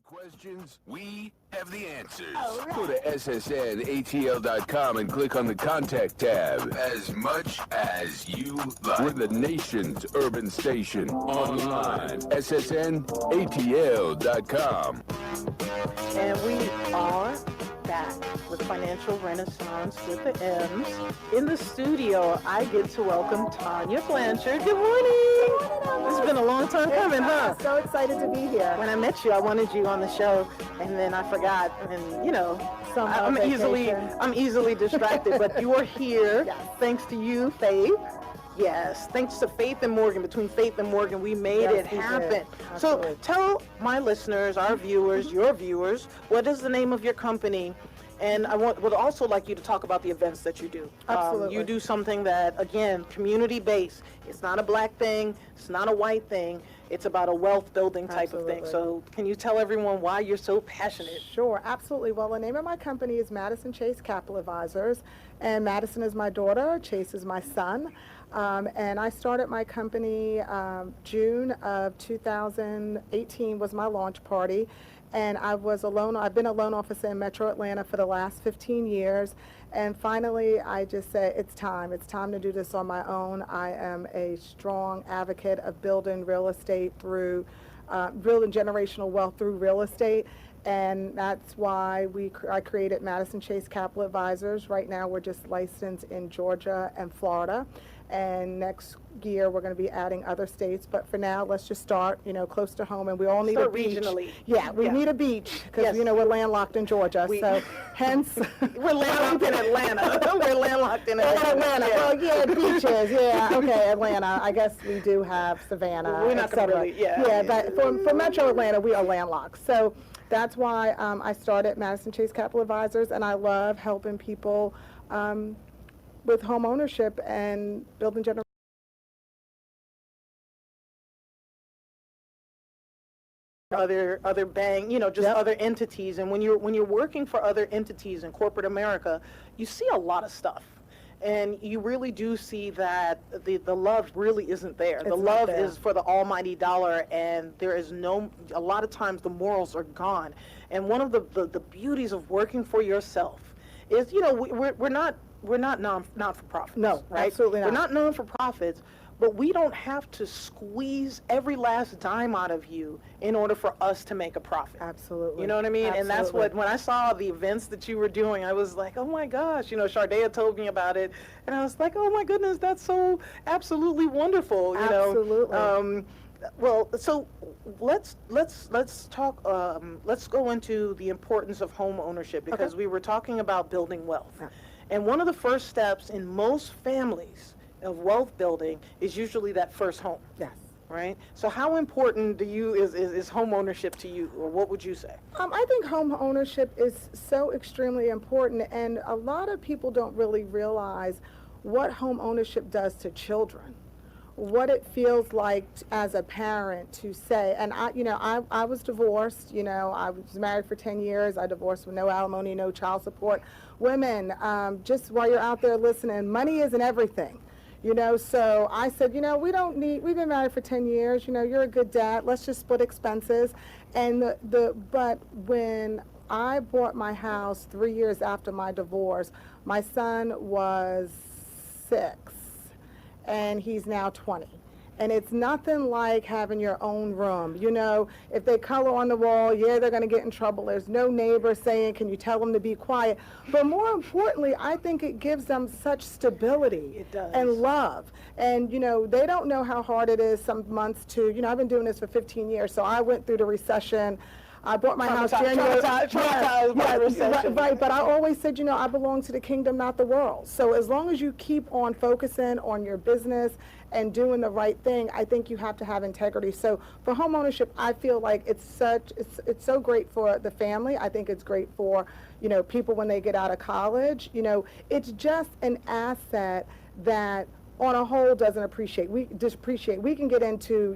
Questions? We have the answers. Right. Go to ssnatl.com and click on the contact tab. As much as you like. We're the nation's urban station. Online. ssnatl.com. And we are back with Financial Renaissance with the M's. In the studio, I get to welcome Tanya Blanchard. Good morning. This has been a long time coming, huh? So excited to be here. When I met you, I wanted you on the show, and then I forgot. And you know, I'm easily distracted. But you are here, yes. Thanks to you, Faith. Yes, thanks to Faith and Morgan. Between Faith and Morgan, we made it happen. So tell my listeners, our viewers, your viewers, what is the name of your company? And I would also like you to talk about the events that you do. Absolutely. You do something that, again, community-based. It's not a black thing. It's not a white thing. It's about a wealth building type of thing. So can you tell everyone why you're so passionate? Sure, absolutely. Well, the name of my company is Madison Chase Capital Advisors, and Madison is my daughter, Chase is my son. And I started my company June of 2018 was my launch party. And I've been a loan officer in Metro Atlanta for the last 15 years. And finally, I just said, it's time to do this on my own. I am a strong advocate of building real estate through, building generational wealth through real estate. And that's why I created Madison Chase Capital Advisors. Right now, we're just licensed in Georgia and Florida. And next year, we're going to be adding other states. But for now, let's just start, close to home. And we all need a beach. Regionally. Yeah, we need a beach because, we're landlocked in Georgia. So hence. We're landlocked in Atlanta. We're landlocked in Atlanta. Well, yeah, beaches. Yeah, okay, Atlanta. I guess we do have Savannah. We're not going to really, Yeah, but for Metro Atlanta, we are landlocked. So that's why I started Madison Chase Capital Advisors, and I love helping people with home ownership and building generational. Other other entities. And when you're working for other entities in corporate America, you see a lot of stuff. And you really do see that the love really isn't there. The love is for the almighty dollar, and there is a lot of times the morals are gone. And one of the beauties of working for yourself is, we're not not-for-profits. No, right? Absolutely not. We're not non-for-profits, but we don't have to squeeze every last dime out of you in order for us to make a profit. Absolutely. You know what I mean? Absolutely. And that's when I saw the events that you were doing, I was like, oh my gosh, Shardea told me about it, and I was like, oh my goodness, that's so absolutely wonderful. Absolutely. Well, so let's talk. Let's go into the importance of home ownership, because we were talking about building wealth, and one of the first steps in most families of wealth building is usually that first home. Yes. Right. So how important is home ownership to you, or what would you say? I think home ownership is so extremely important, and a lot of people don't really realize what home ownership does to children. What it feels like as a parent to say, and I was divorced, I was married for 10 years, I divorced with no alimony, no child support. Women, just while you're out there listening, money isn't everything, so I said, we've been married for 10 years, you're a good dad, let's just split expenses. And but when I bought my house 3 years after my divorce, my son was 6. And he's now 20. And it's nothing like having your own room. If they color on the wall, they're going to get in trouble. There's no neighbor saying, can you tell them to be quiet? But more importantly, I think it gives them such stability and love. And, they don't know how hard it is some months to, I've been doing this for 15 years, so I went through the recession. I bought my house January. Right, but I always said, I belong to the kingdom, not the world. So as long as you keep on focusing on your business and doing the right thing, I think you have to have integrity. So for home ownership, I feel like it's so great for the family. I think it's great for, people when they get out of college. It's just an asset that on a whole doesn't appreciate. We can get into,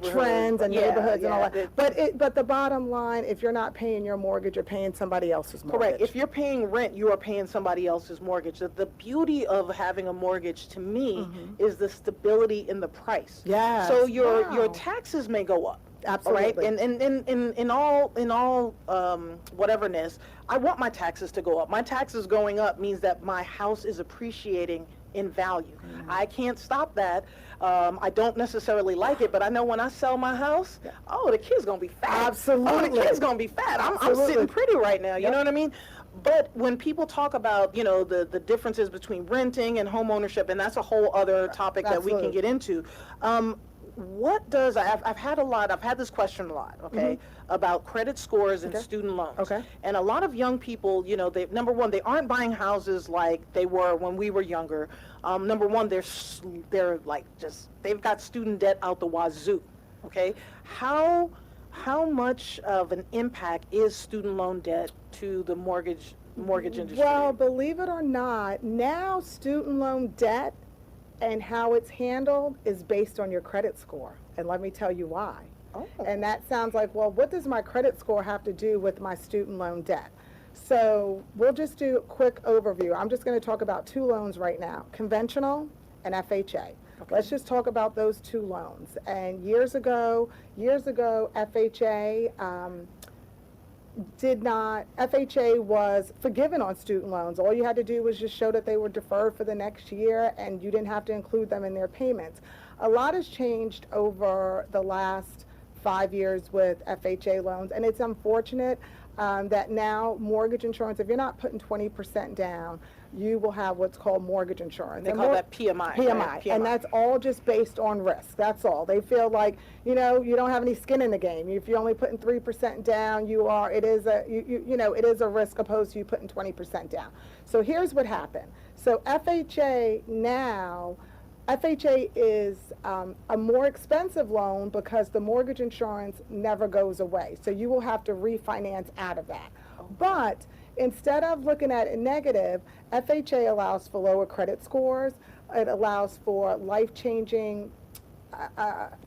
trends and neighborhoods and all that. But the bottom line, if you're not paying your mortgage, you're paying somebody else's mortgage. Correct. If you're paying rent, you are paying somebody else's mortgage. The beauty of having a mortgage, to me, is the stability in the price. Yeah. So your taxes may go up. Absolutely. Right? And in all whateverness, I want my taxes to go up. My taxes going up means that my house is appreciating in value. I can't stop that. I don't necessarily like it, but I know when I sell my house, oh, the kid's gonna be fat. Absolutely. Oh, the kid's gonna be fat. I'm sitting pretty right now. You know what I mean? But when people talk about, the differences between renting and home ownership, and that's a whole other topic that we can get into. What does, I've had this question a lot, okay, about credit scores and student loans. Okay. And a lot of young people, they, number one, they aren't buying houses like they were when we were younger. Number one, they're like they've got student debt out the wazoo, okay? How much of an impact is student loan debt to the mortgage industry? Well, believe it or not, now student loan debt and how it's handled is based on your credit score. And let me tell you why. Oh. And that sounds like, well, what does my credit score have to do with my student loan debt? So we'll just do a quick overview. I'm just going to talk about two loans right now, conventional and FHA. Okay. Let's just talk about those two loans. And years ago, FHA FHA was forgiven on student loans. All you had to do was just show that they were deferred for the next year, and you didn't have to include them in their payments. A lot has changed over the last 5 years with FHA loans, and it's unfortunate that now mortgage insurance, if you're not putting 20% down, you will have what's called mortgage insurance. They call that PMI. PMI, right? PMI. And that's all just based on risk. That's all. They feel like, you don't have any skin in the game. If you're only putting 3% down, it is a risk opposed to you putting 20% down. So here's what happened. So FHA is a more expensive loan because the mortgage insurance never goes away. So you will have to refinance out of that. But instead of looking at it negative, FHA allows for lower credit scores. It allows for life-changing.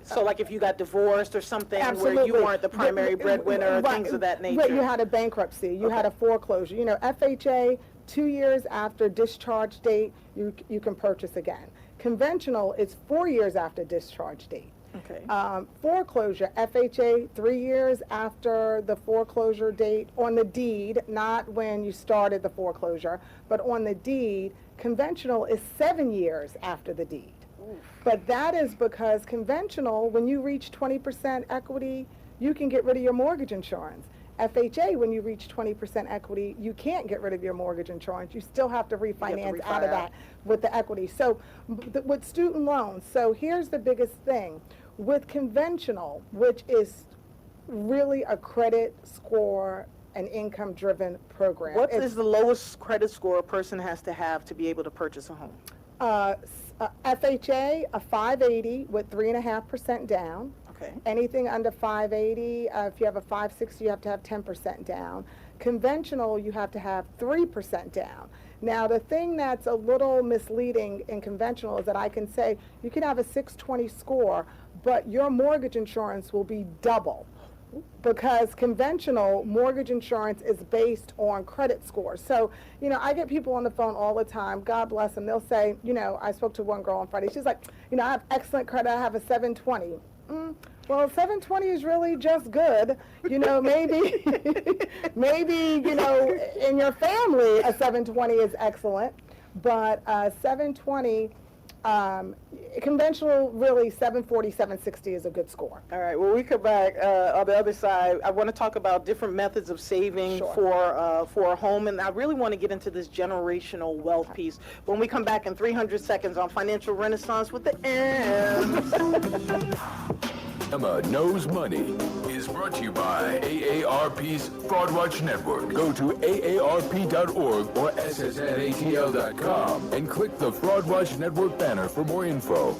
So like if you got divorced or something Absolutely. where you weren't the primary breadwinner, Right, things of that nature. Right, you had a bankruptcy, you had a foreclosure. FHA, 2 years after discharge date, you can purchase again. Conventional is 4 years after discharge date. Okay. Foreclosure, FHA, 3 years after the foreclosure date on the deed, not when you started the foreclosure, but on the deed. Conventional is 7 years after the deed. Oof. But that is because conventional, when you reach 20% equity, you can get rid of your mortgage insurance. FHA, when you reach 20% equity, you can't get rid of your mortgage insurance. You still have to refinance out of that with the equity. So with student loans, so here's the biggest thing. With conventional, which is really a credit score and income-driven program. What is the lowest credit score a person has to have to be able to purchase a home? FHA, a 580 with 3.5% down. Okay. Anything under 580, if you have a 560, you have to have 10% down. Conventional, you have to have 3% down. Now, the thing that's a little misleading in conventional is that I can say you can have a 620 score, but your mortgage insurance will be double. Because conventional mortgage insurance is based on credit scores. So, I get people on the phone all the time, God bless them, they'll say, I spoke to one girl on Friday, she's like, I have excellent credit, I have a 720. Well, 720 is really just good. Maybe, in your family, a 720 is excellent, but 720, conventional, really 740, 760 is a good score. All right. Well, we come back on the other side. I want to talk about different methods of saving for a home, and I really want to get into this generational wealth piece when we come back in 300 seconds on Financial Renaissance with the M. Emma Knows Money is brought to you by AARP's Fraud Watch Network. Go to aarp.org or ssnatl.com and click the Fraud Watch Network banner for more info.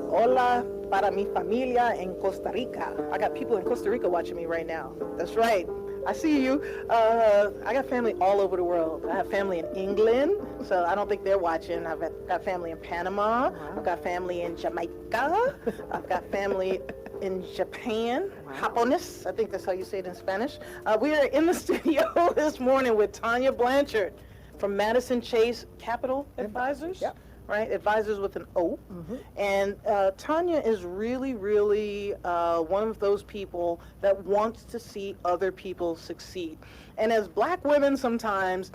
Hola para mi familia en Costa Rica. I got people in Costa Rica watching me right now. That's right. I see you. I got family all over the world. I have family in England, so I don't think they're watching. I've got family in Panama. I've got family in Jamaica. I've got family in Japan. Japones, I think that's how you say it in Spanish. We are in the studio this morning with Tanya Blanchard from Madison Chase Capital Advisors. Yep. right? Advisors with an O. And Tanya is really, really one of those people that wants to see other people succeed. And as black women, sometimes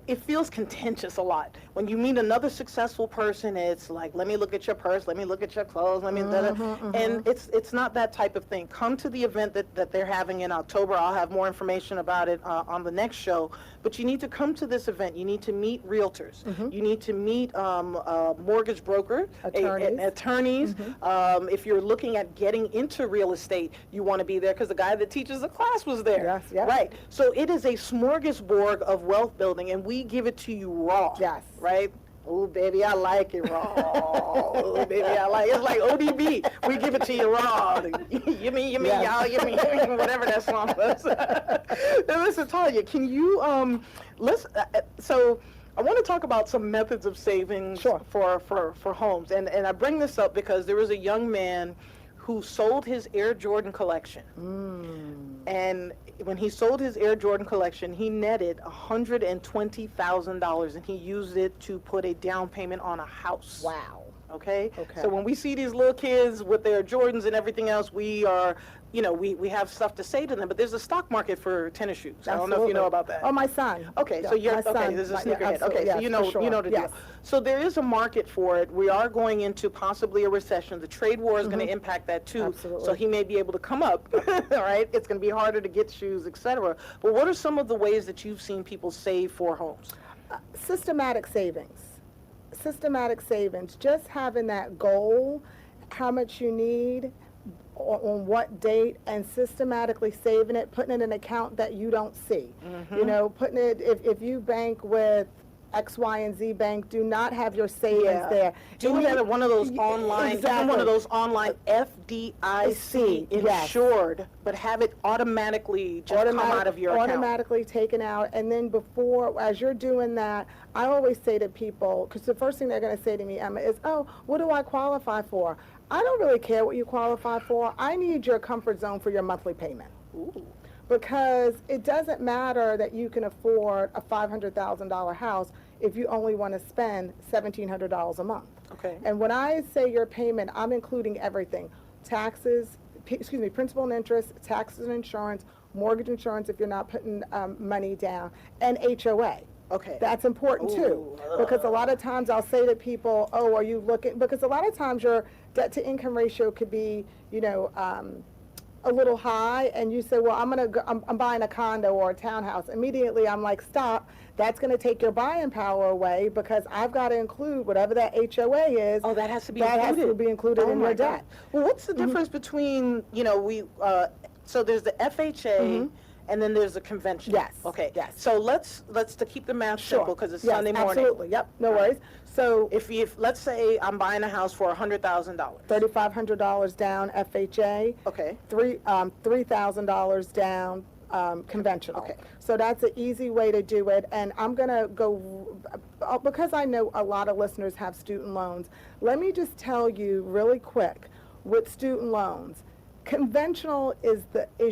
it feels contentious a lot. When you meet another successful person, it's like, let me look at your purse, let me look at your clothes, let me, and it's not that type of thing. Come to the event that they're having in October. I'll have more information about it on the next show. But you need to come to this event. You need to meet realtors. You need to meet mortgage broker, attorneys. If you're looking at getting into real estate, you want to be there because the guy that teaches the class was there. Yes, yes. Right. So it is a smorgasbord of wealth building, and we give it to you raw. Yes. Right? Oh, baby, I like it raw. Oh, baby, I like it. It's like ODB. We give it to you raw. Yummy, yummy, y'all, yummy, yummy, whatever that song was. Now, listen, Tanya, can you, so I want to talk about some methods of savings for homes. And I bring this up because there was a young man who sold his Air Jordan collection. And when he sold his Air Jordan collection, he netted $120,000, and he used it to put a down payment on a house. Wow. Okay? So when we see these little kids with their Jordans and everything else, we are, we have stuff to say to them, but there's a stock market for tennis shoes. Absolutely. I don't know if you know about that. Oh, my son. Okay, Yeah, so you're, my okay, son. there's a Yeah, sneakerhead. Okay, yes, so you for know the sure. deal. Yes. So there is a market for it. We are going into possibly a recession. The trade war is going to impact that too. Absolutely. So he may be able to come up, all right? It's going to be harder to get shoes, etc. But what are some of the ways that you've seen people save for homes? Systematic savings. Systematic savings. Just having that goal, how much you need, on what date, and systematically saving it, putting it in an account that you don't see. Putting it, if you bank with X, Y, and Z bank, do not have your savings there. Do it at one of those online, even one of those online FDIC insured, but have it automatically just come out of your account. Automatically taken out. And then before, as you're doing that, I always say to people, because the first thing they're going to say to me, Emma, is, oh, what do I qualify for? I don't really care what you qualify for. I need your comfort zone for your monthly payment. Because it doesn't matter that you can afford a $500,000 house if you only want to spend $1,700 a month. Okay. And when I say your payment, I'm including everything: taxes, principal and interest, taxes and insurance, mortgage insurance if you're not putting money down, and HOA. Okay. That's important too, because a lot of times I'll say to people, oh, are you looking, because a lot of times your debt to income ratio could be, a little high, and you say, well, I'm buying a condo or a townhouse. Immediately I'm like, stop. That's going to take your buying power away, because I've got to include whatever that HOA is. Oh, that has to be included. That has to be included in your debt. Well, what's the difference between, so there's the FHA, and then there's a convention. Yes. Okay. Yes. So let's to keep the math simple, because it's Sunday morning. Absolutely. Yep. No worries. So if let's say I'm buying a house for $100,000. $3,500 down FHA. Okay. $3,000 down conventional. Okay. So that's an easy way to do it. And I'm going to go, because I know a lot of listeners have student loans, let me just tell you really quick, with student loans, conventional is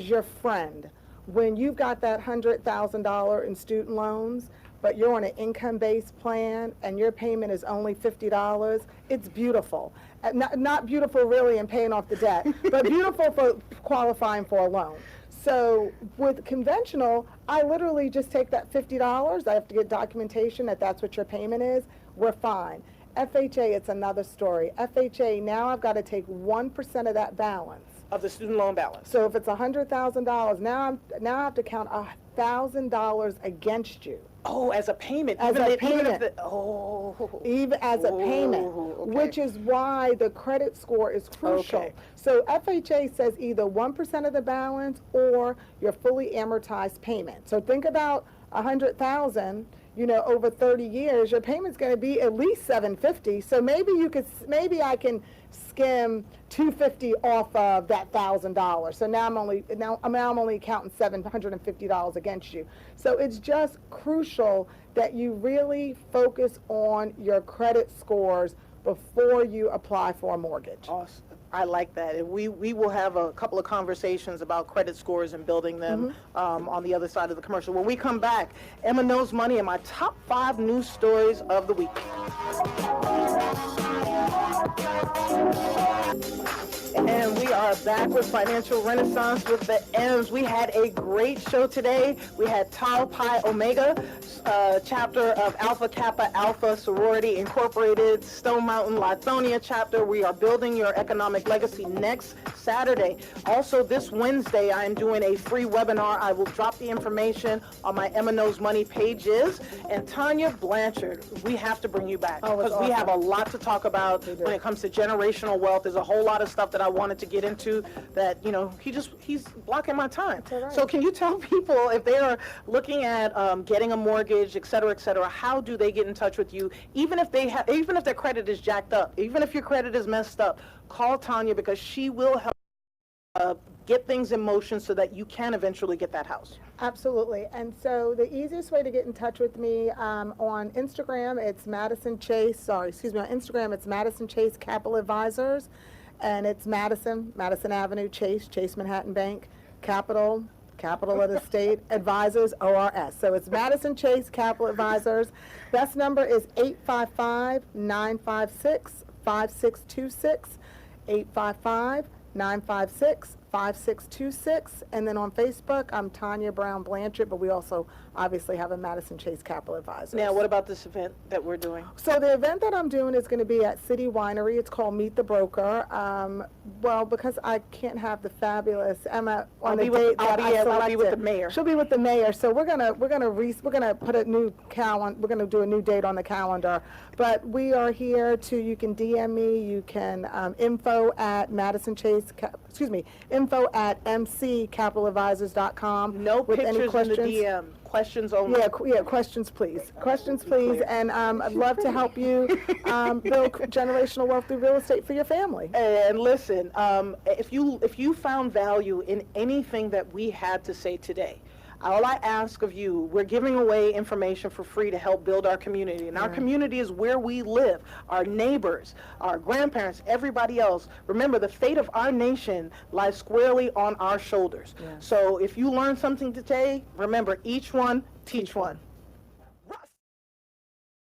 your friend. When you've got that $100,000 in student loans, but you're on an income-based plan and your payment is only $50, it's beautiful. Not beautiful really in paying off the debt, but beautiful for qualifying for a loan. So with conventional, I literally just take that $50. I have to get documentation that that's what your payment is. We're fine. FHA, it's another story. FHA, now I've got to take 1% of that balance. Of the student loan balance. So if it's $100,000, now I have to count $1,000 against you. Oh, as a payment. As a payment. Even as a payment, okay. Which is why the credit score is crucial. Okay. So FHA says either 1% of the balance or your fully amortized payment. So think about $100,000. Over 30 years, your payment's going to be at least $750. So maybe I can skim $250 off of that $1,000. So now I'm only counting $750 against you. So it's just crucial that you really focus on your credit scores before you apply for a mortgage. Awesome. I like that. And we will have a couple of conversations about credit scores and building them on the other side of the commercial. When we come back, Emma Knows Money and my top 5 news stories of the week. And we are back with Financial Renaissance with the M's. We had a great show today. We had Tau Pi Omega, chapter of Alpha Kappa Alpha Sorority Incorporated, Stone Mountain Lithonia chapter. We are building your economic legacy next Saturday. Also, this Wednesday, I am doing a free webinar. I will drop the information on my Emma Knows Money pages. And Tanya Blanchard, we have to bring you back because we have a lot to talk about when it comes to generational wealth. There's a whole lot of stuff that I wanted to get into that, you know, he's blocking my time. Right. So can you tell people if they are looking at getting a mortgage, et cetera, how do they get in touch with you? Even if their credit is jacked up, even if your credit is messed up, call Tanya because she will help get things in motion so that you can eventually get that house. Absolutely. And so the easiest way to get in touch with me on Instagram, it's Madison Chase, on Instagram, it's Madison Chase Capital Advisors, and it's Madison Avenue, Chase Manhattan Bank, capital of the state, advisors, ORS. So it's Madison Chase Capital Advisors. Best number is 855-956-5626, 855-956-5626, and then on Facebook, I'm Tanya Brown Blanchard, but we also obviously have a Madison Chase Capital Advisors. Now, what about this event that we're doing? So the event that I'm doing is going to be at City Winery. It's called Meet the Broker. Well, because I can't have the fabulous Emma on the date that I selected. I'll be with the mayor. She'll be with the mayor. So we're gonna put a new calendar. We're gonna do a new date on the calendar. But we are here to. You can DM me. You can info@mccapitaladvisors.com. No with pictures any questions. in the DM. Questions only. Yeah, questions, please. Questions, please. And I'd love to help you build generational wealth through real estate for your family. And listen, if you found value in anything that we had to say today, all I ask of you, we're giving away information for free to help build our community. And our community is where we live, our neighbors, our grandparents, everybody else. Remember, the fate of our nation lies squarely on our shoulders. Yeah. So if you learn something today, remember, each one, teach one.